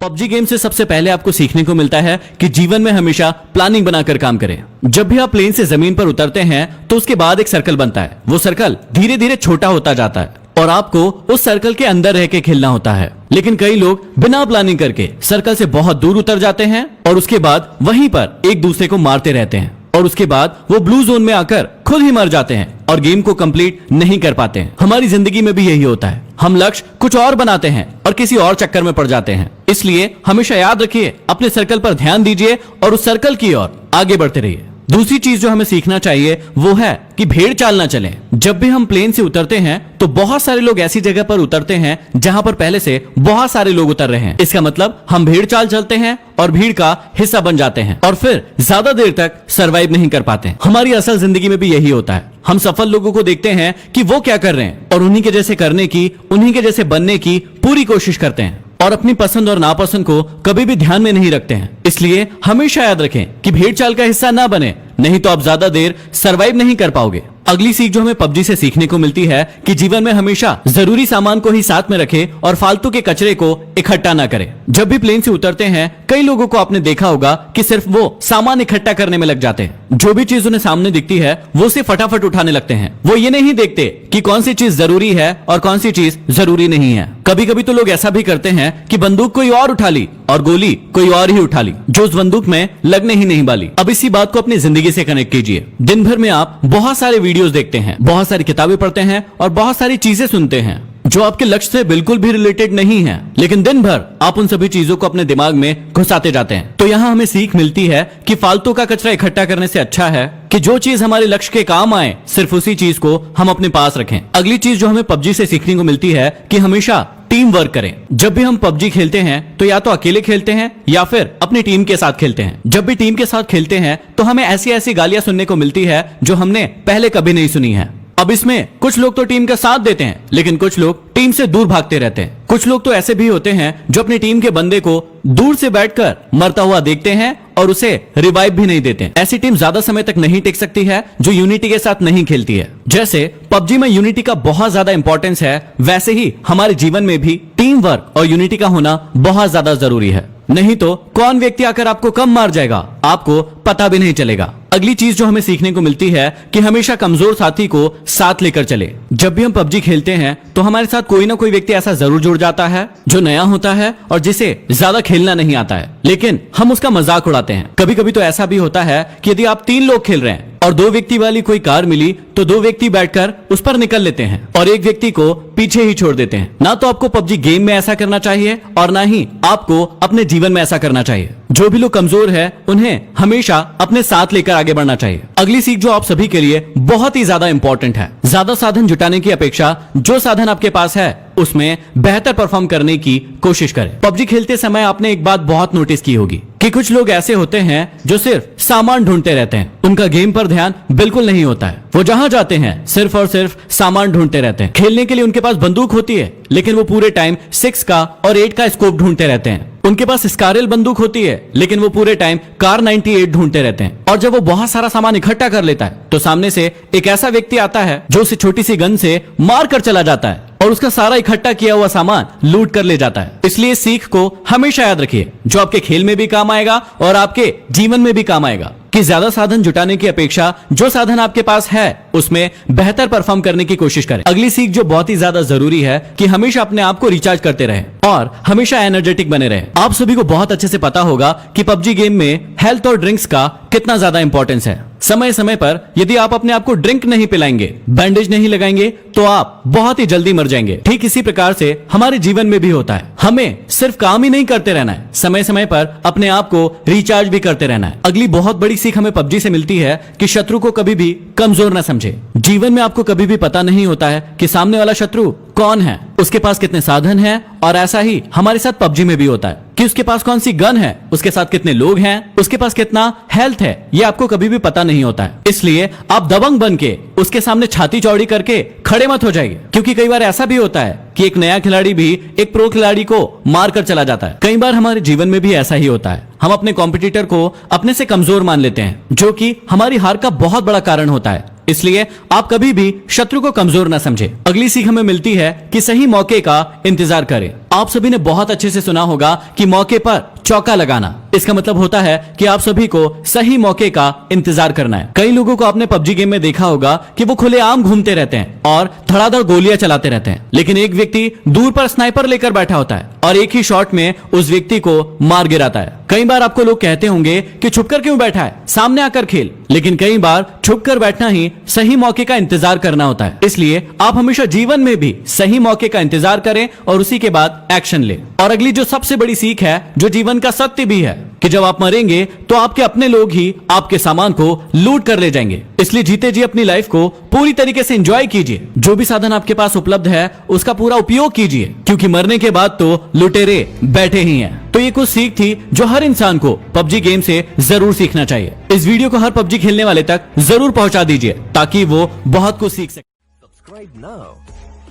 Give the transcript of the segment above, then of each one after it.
PUBG game से सबसे पहले आपको सीखने को मिलता है कि जीवन में हमेशा प्लानिंग बनाकर काम करें। जब भी आप प्लेन से जमीन पर उतरते हैं तो उसके बाद एक सर्कल बनता है। वो सर्कल धीरे धीरे छोटा होता जाता है और आपको उस सर्कल के अंदर रह के खेलना होता है। लेकिन कई लोग बिना प्लानिंग करके सर्कल से बहुत दूर उतर जाते हैं और उसके बाद वहीं पर एक दूसरे को मारते रहते हैं और उसके बाद वो ब्लू जोन में आकर खुद ही मर जाते हैं और गेम को कंप्लीट नहीं कर पाते हैं। हमारी जिंदगी में भी यही होता है, हम लक्ष्य कुछ और बनाते हैं और किसी और चक्कर में पड़ जाते हैं। इसलिए हमेशा याद रखिए, अपने सर्कल पर ध्यान दीजिए और उस सर्कल की ओर आगे बढ़ते रहिए। दूसरी चीज जो हमें सीखना चाहिए वो है कि भेड़ चाल ना चलें। जब भी हम प्लेन से उतरते हैं तो बहुत सारे लोग ऐसी जगह पर उतरते हैं जहां पर पहले से बहुत सारे लोग उतर रहे हैं। इसका मतलब हम भेड़ चाल चलते हैं और भीड़ का हिस्सा बन जाते हैं और फिर ज्यादा देर तक सरवाइव नहीं कर पाते। हमारी असल जिंदगी में भी यही होता है। हम सफल लोगों को देखते हैं कि वो क्या कर रहे हैं और उन्हीं के जैसे करने की, उन्हीं के जैसे बनने की पूरी कोशिश करते हैं और अपनी पसंद और नापसंद को कभी भी ध्यान में नहीं रखते हैं। इसलिए हमेशा याद रखें कि भेड़ चाल का हिस्सा ना बने, नहीं तो आप ज्यादा देर सरवाइव नहीं कर पाओगे। अगली सीख जो हमें पबजी से सीखने को मिलती है कि जीवन में हमेशा जरूरी सामान को ही साथ में रखें और फालतू के कचरे को इकट्ठा ना करें। जब भी प्लेन से उतरते हैं कई लोगों को आपने देखा होगा कि सिर्फ वो सामान इकट्ठा करने में लग जाते हैं। जो भी चीज उन्हें सामने दिखती है वो उसे फटाफट उठाने लगते हैं। वो ये नहीं देखते कि कौन सी चीज जरूरी है और कौन सी चीज जरूरी नहीं है। कभी कभी तो लोग ऐसा भी करते हैं कि बंदूक कोई और उठा ली और गोली कोई और ही उठा ली जो उस बंदूक में लगने ही नहीं वाली। अब इसी बात को अपनी जिंदगी से कनेक्ट कीजिए। दिन भर में आप बहुत सारे वीडियोस देखते हैं, बहुत सारी किताबें पढ़ते हैं और बहुत सारी चीजें सुनते हैं जो आपके लक्ष्य से बिल्कुल भी रिलेटेड नहीं है, लेकिन दिन भर आप उन सभी चीजों को अपने दिमाग में घुसाते जाते हैं। तो यहाँ हमें सीख मिलती है कि फालतू का कचरा इकट्ठा करने से अच्छा है कि जो चीज हमारे लक्ष्य के काम आए सिर्फ उसी चीज को हम अपने पास रखें। अगली चीज जो हमें पबजी से सीखने को मिलती है कि हमेशा टीम वर्क करें। जब भी हम पबजी खेलते हैं तो या तो अकेले खेलते हैं या फिर अपनी टीम के साथ खेलते हैं। जब भी टीम के साथ खेलते हैं तो हमें ऐसी ऐसी गालियां सुनने को मिलती है जो हमने पहले कभी नहीं सुनी है। अब इसमें कुछ लोग तो टीम का साथ देते हैं लेकिन कुछ लोग टीम से दूर भागते रहते हैं। कुछ लोग तो ऐसे भी होते हैं जो अपनी टीम के बंदे को दूर से बैठकर मरता हुआ देखते हैं और उसे रिवाइव भी नहीं देते। ऐसी टीम ज्यादा समय तक नहीं टिक सकती है जो यूनिटी के साथ नहीं खेलती है। जैसे पबजी में यूनिटी का बहुत ज्यादा इंपॉर्टेंस है, वैसे ही हमारे जीवन में भी टीम वर्क और यूनिटी का होना बहुत ज्यादा जरूरी है। नहीं तो कौन व्यक्ति आकर आपको कम मार जाएगा आपको पता भी नहीं चलेगा। अगली चीज जो हमें सीखने को मिलती है कि हमेशा कमजोर साथी को साथ लेकर चले। जब भी हम पबजी खेलते हैं तो हमारे साथ कोई ना कोई व्यक्ति ऐसा जरूर जुड़ जाता है जो नया होता है और जिसे ज्यादा खेलना नहीं आता है, लेकिन हम उसका मजाक उड़ाते हैं। कभी कभी तो ऐसा भी होता है कि यदि आप 3 लोग खेल रहे हैं और 2 व्यक्ति वाली कोई कार मिली तो 2 व्यक्ति बैठकर उस पर निकल लेते हैं और एक व्यक्ति को पीछे ही छोड़ देते हैं। ना तो आपको पबजी गेम में ऐसा करना चाहिए और ना ही आपको अपने जीवन में ऐसा करना चाहिए। जो भी लोग कमजोर है उन्हें हमेशा अपने साथ लेकर आगे बढ़ना चाहिए। अगली सीख जो आप सभी के लिए बहुत ही ज्यादा इंपॉर्टेंट है, ज्यादा साधन जुटाने की अपेक्षा जो साधन आपके पास है उसमें बेहतर परफॉर्म करने की कोशिश करें। पबजी खेलते समय आपने एक बात बहुत नोटिस की होगी कि कुछ लोग ऐसे होते हैं जो सिर्फ सामान ढूंढते रहते हैं। उनका गेम पर ध्यान बिल्कुल नहीं होता है। वो जहां जाते हैं सिर्फ और सिर्फ सामान ढूंढते रहते हैं। खेलने के लिए उनके पास बंदूक होती है लेकिन वो पूरे टाइम 6 का और 8 का स्कोप ढूंढते रहते हैं। उनके पास स्कारल बंदूक होती है लेकिन वो पूरे टाइम कार 98 ढूंढते रहते हैं। और जब वो बहुत सारा सामान इकट्ठा कर लेता है तो सामने से एक ऐसा व्यक्ति आता है जो उसे छोटी सी गन से मार कर चला जाता है और उसका सारा इकट्ठा किया हुआ सामान लूट कर ले जाता है। इसलिए सीख को हमेशा याद रखिए जो आपके खेल में भी काम आएगा और आपके जीवन में भी काम आएगा कि ज्यादा साधन जुटाने की अपेक्षा जो साधन आपके पास है उसमें बेहतर परफॉर्म करने की कोशिश करें। अगली सीख जो बहुत ही ज्यादा जरूरी है कि हमेशा अपने आप को रिचार्ज करते रहें और हमेशा एनर्जेटिक बने रहें। आप सभी को बहुत अच्छे से पता होगा कि पबजी गेम में हेल्थ और ड्रिंक्स का कितना ज्यादा इंपॉर्टेंस है। समय समय पर यदि आप अपने आप को ड्रिंक नहीं पिलाएंगे, बैंडेज नहीं लगाएंगे तो आप बहुत ही जल्दी मर जाएंगे। ठीक इसी प्रकार से हमारे जीवन में भी होता है। हमें सिर्फ काम ही नहीं करते रहना है, समय समय पर अपने आप को रिचार्ज भी करते रहना है। अगली बहुत बड़ी सीख हमें पबजी से मिलती है कि शत्रु को कभी भी कमजोर न समझे। जीवन में आपको कभी भी पता नहीं होता है कि सामने वाला शत्रु कौन है, उसके पास कितने साधन हैं और ऐसा ही हमारे साथ पबजी में भी होता है कि उसके पास कौन सी गन है, उसके साथ कितने लोग हैं, उसके पास कितना हेल्थ है, ये आपको कभी भी पता नहीं होता है। इसलिए आप दबंग बन के उसके सामने छाती चौड़ी करके खड़े मत हो जाइए, क्योंकि कई बार ऐसा भी होता है कि एक नया खिलाड़ी भी एक प्रो खिलाड़ी को मार कर चला जाता है। कई बार हमारे जीवन में भी ऐसा ही होता है। हम अपने कॉम्पिटिटर को अपने से कमजोर मान लेते हैं जो कि हमारी हार का बहुत बड़ा कारण होता है। इसलिए आप कभी भी शत्रु को कमजोर ना समझे। अगली सीख हमें मिलती है कि सही मौके का इंतजार करें। आप सभी ने बहुत अच्छे से सुना होगा कि मौके पर चौका लगाना, इसका मतलब होता है कि आप सभी को सही मौके का इंतजार करना है। कई लोगों को आपने पबजी गेम में देखा होगा कि वो खुलेआम घूमते रहते हैं और धड़ाधड़ गोलियां चलाते रहते हैं, लेकिन एक व्यक्ति दूर पर स्नाइपर लेकर बैठा होता है और एक ही शॉट में उस व्यक्ति को मार गिराता है। कई बार आपको लोग कहते होंगे कि छुपकर क्यों बैठा है, सामने आकर खेल, लेकिन कई बार छुपकर बैठना ही सही मौके का इंतजार करना होता है। इसलिए आप हमेशा जीवन में भी सही मौके का इंतजार करें और उसी के बाद एक्शन लें। और अगली जो सबसे बड़ी सीख है, जो जीवन का सत्य भी है, कि जब आप मरेंगे तो आपके अपने लोग ही आपके सामान को लूट कर ले जाएंगे। इसलिए जीते जी अपनी लाइफ को पूरी तरीके से एंजॉय कीजिए। जो भी साधन आपके पास उपलब्ध है उसका पूरा उपयोग कीजिए, क्योंकि मरने के बाद तो लुटेरे बैठे ही हैं। तो ये कुछ सीख थी जो हर इंसान को पबजी गेम से जरूर सीखना चाहिए। इस वीडियो को हर पबजी खेलने वाले तक जरूर पहुंचा दीजिए ताकि वो बहुत कुछ सीख सके। Subscribe now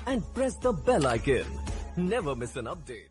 and press the bell icon. Never miss an update.